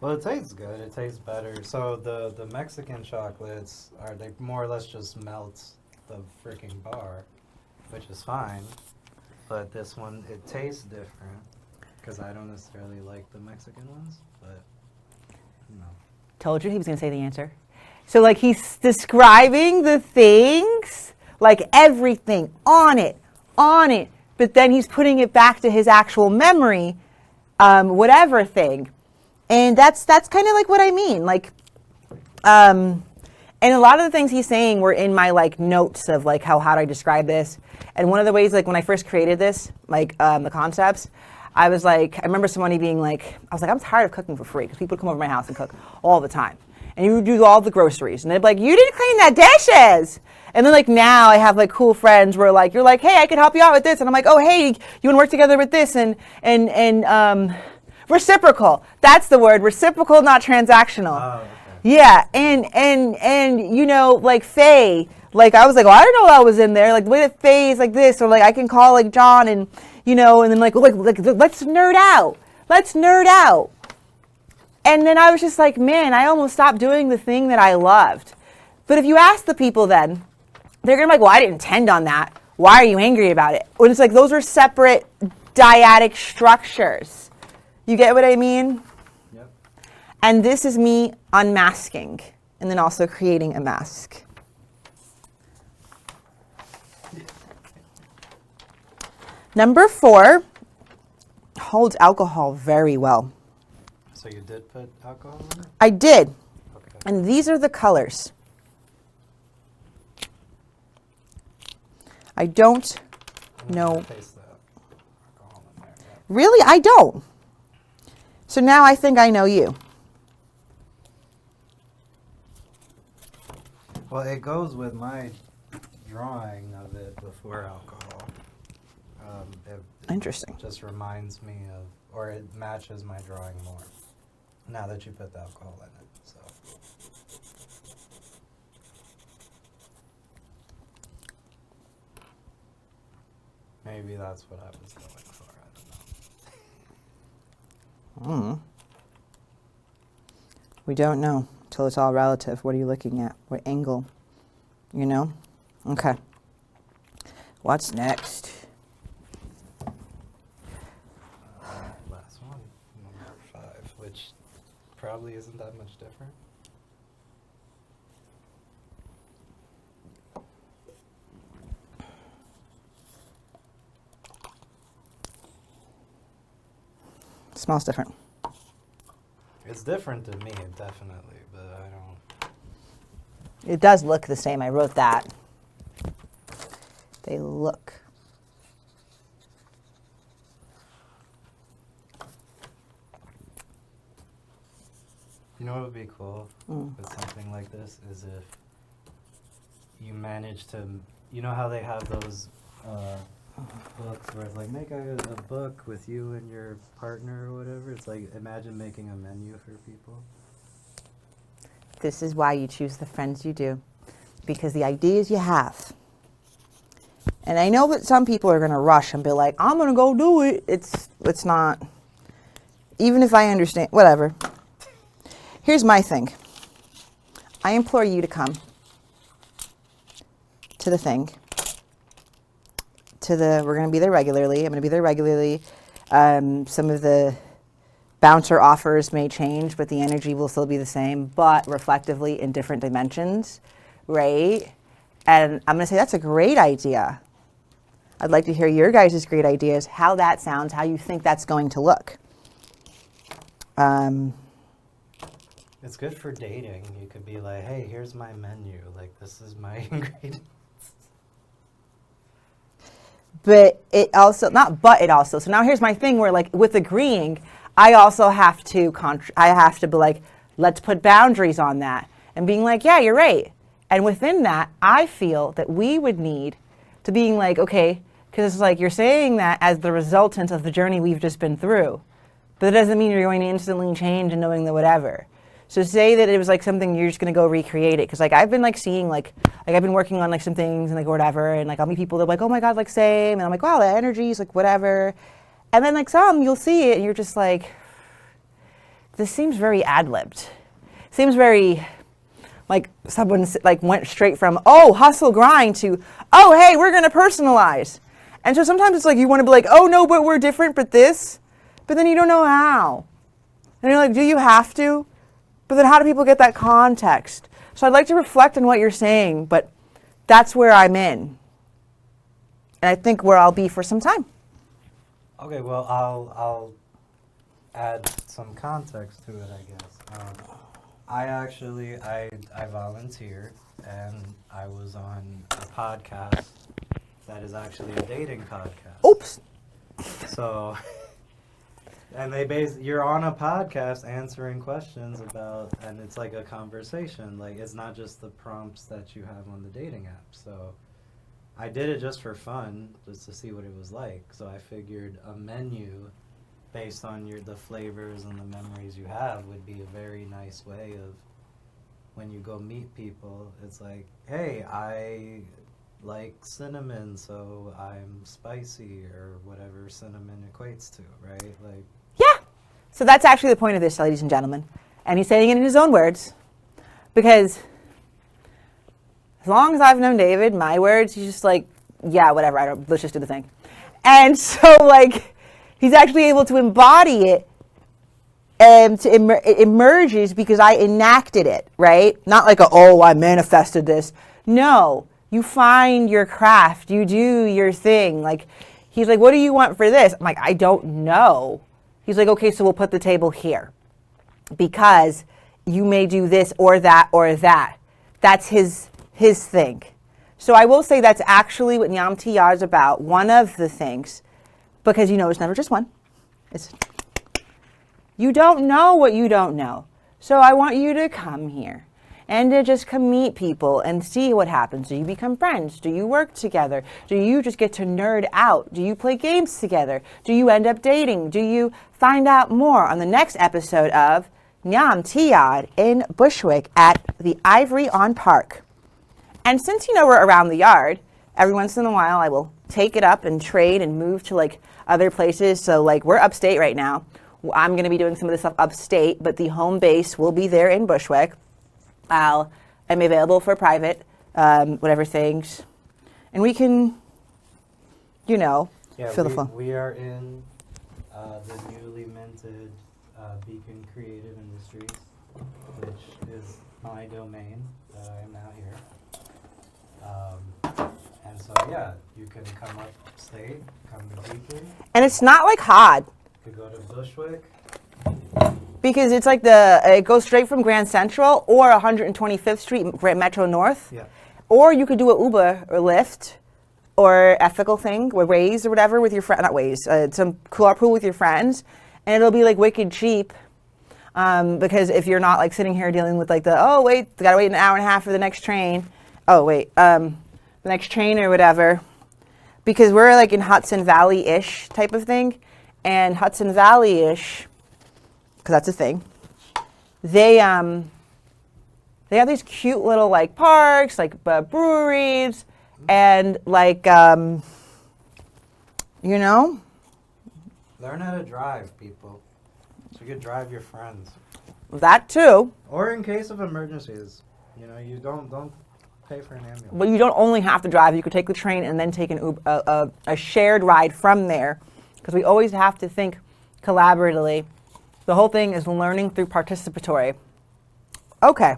Well, it tastes good. It tastes better. So the Mexican chocolates are they more or less just melt the freaking bar, which is fine. But this one it tastes different because I don't necessarily like the Mexican ones. But no. Told you he was going to say the answer. So like he's describing the things, like everything on it, but then he's putting it back to his actual memory, whatever thing. And that's kind of like what I mean. Like, and a lot of the things he's saying were in my like notes of like how do I describe this. And one of the ways, like when I first created this, like the concepts, I was like, I remember somebody being like, I was like, I'm tired of cooking for free because people would come over to my house and cook all the time. And you would do all the groceries. And they'd be like, you didn't clean the dishes. And then like now I have like cool friends where like, you're like, hey, I can help you out with this. And I'm like, oh, hey, you want to work together with this? And reciprocal. That's the word. Reciprocal, not transactional. Oh, okay. Yeah. And you know, like Faye, like I was like, well, I didn't know that was in there. Like the way that Faye is like this, or like I can call like John and, you know, and then like let's nerd out. Let's nerd out. And then I was just like, man, I almost stopped doing the thing that I loved. But if you ask the people then, they're going to be like, well, I didn't intend on that. Why are you angry about it? When it's like, those are separate dyadic structures. You get what I mean? Yep. And this is me unmasking and then also creating a mask. Number 4 holds alcohol very well. So you did put alcohol in it? I did. Okay. And these are the colors. I don't know. Taste the alcohol in there. Yeah. Really? I don't. So now I think I know you. Well, it goes with my drawing of it before alcohol. It Interesting. just reminds me of, or it matches my drawing more. Now that you put the alcohol in it, so. Maybe that's what I was going for. I don't know. We don't know till it's all relative. What are you looking at? What angle? You know? Okay. What's next? Last one, number 5, which probably isn't that much different. Smells different. It's different to me, definitely, but I don't. It does look the same. I wrote that. They look. You know what would be cool with something like this is if you manage to, you know how they have those books where it's like make a book with you and your partner or whatever. It's like imagine making a menu for people. This is why you choose the friends you do, because the ideas you have. And I know that some people are going to rush and be like, I'm going to go do it. It's not, even if I understand, whatever. Here's my thing. I implore you to come to the thing. We're going to be there regularly. I'm going to be there regularly. Some of the bouncer offers may change, but the energy will still be the same, but reflectively in different dimensions, right? And I'm going to say that's a great idea. I'd like to hear your guys' great ideas, how that sounds, how you think that's going to look. It's good for dating. You could be like, hey, here's my menu. Like, this is my ingredients. But it also, not but it also. So now here's my thing where like with agreeing, I also have to, I have to be like, let's put boundaries on that. And being like, yeah, you're right. And within that, I feel that we would need to being like, okay, because it's like you're saying that as the resultant of the journey we've just been through. But it doesn't mean you're going to instantly change and knowing the whatever. So say that it was like something you're just going to go recreate it. Because like I've been like seeing like I've been working on like some things and like whatever. And like I'll meet people that are like, oh my God, like same. And I'm like, wow, that energy is like whatever. And then like some, you'll see it and you're just like, this seems very ad-libbed. Seems very like someone like went straight from, oh, hustle grind to, oh, hey, we're going to personalize. And so sometimes it's like you want to be like, oh, no, but we're different, but this. But then you don't know how. And you're like, do you have to? But then how do people get that context? So I'd like to reflect on what you're saying, but that's where I'm in. And I think where I'll be for some time. Okay, well, I'll add some context to it, I guess. I volunteered, and I was on a podcast that is actually a dating podcast. Oops. So, and you're on a podcast answering questions about, and it's like a conversation. Like, it's not just the prompts that you have on the dating app. So, I did it just for fun, just to see what it was like. So I figured a menu based on the flavors and the memories you have would be a very nice way of, when you go meet people, it's like, hey, I like cinnamon, so I'm spicy, or whatever cinnamon equates to, right? Like, yeah. So that's actually the point of this, ladies and gentlemen. And he's saying it in his own words, because as long as I've known David, my words, he's just like, yeah, whatever, let's just do the thing. And so, like, he's actually able to embody it, and it emerges because I enacted it, right? Not like I manifested this. No, you find your craft, you do your thing. Like, he's like, what do you want for this? I'm like, I don't know. He's like, okay, so we'll put the table here because you may do this or that or that. That's his thing. So I will say that's actually what Nyam Tiyar is about, one of the things, because it's never just one. You don't know what you don't know. So I want you to come here and to just come meet people and see what happens. Do you become friends? Do you work together? Do you just get to nerd out? Do you play games together? Do you end up dating? Do you find out more on the next episode of Nyam Tiyar in Bushwick at the Ivory on Park? And since we're around the yard, every once in a while I will take it up and trade and move to like other places. So like we're upstate right now. I'm going to be doing some of this stuff upstate, but the home base will be there in Bushwick. I'm available for private, whatever things. And we can, fill the phone. We are in the newly minted Beacon Creative Industries, which is my domain that I am now here. And so, yeah, you can come upstate, come to Beacon. And it's not like hard. You could go to Bushwick. Because it's like it goes straight from Grand Central or 125th Street, Metro North. Yeah. Or you could do an Uber or Lyft or ethical thing, or Waze or whatever with your friend, not Waze, some carpool with your friends. And it'll be like wicked cheap. Because if you're not like sitting here dealing with like gotta wait an hour and a half for the next train. The next train or whatever. Because we're like in Hudson Valley-ish type of thing. And Hudson Valley-ish, because that's a thing, they have these cute little like parks, like breweries, and like, Learn how to drive, people. So you could drive your friends. That too. Or in case of emergencies, you don't pay for an ambulance. But you don't only have to drive. You could take the train and then take an Uber, a shared ride from there, because we always have to think collaboratively. The whole thing is learning through participatory. Okay.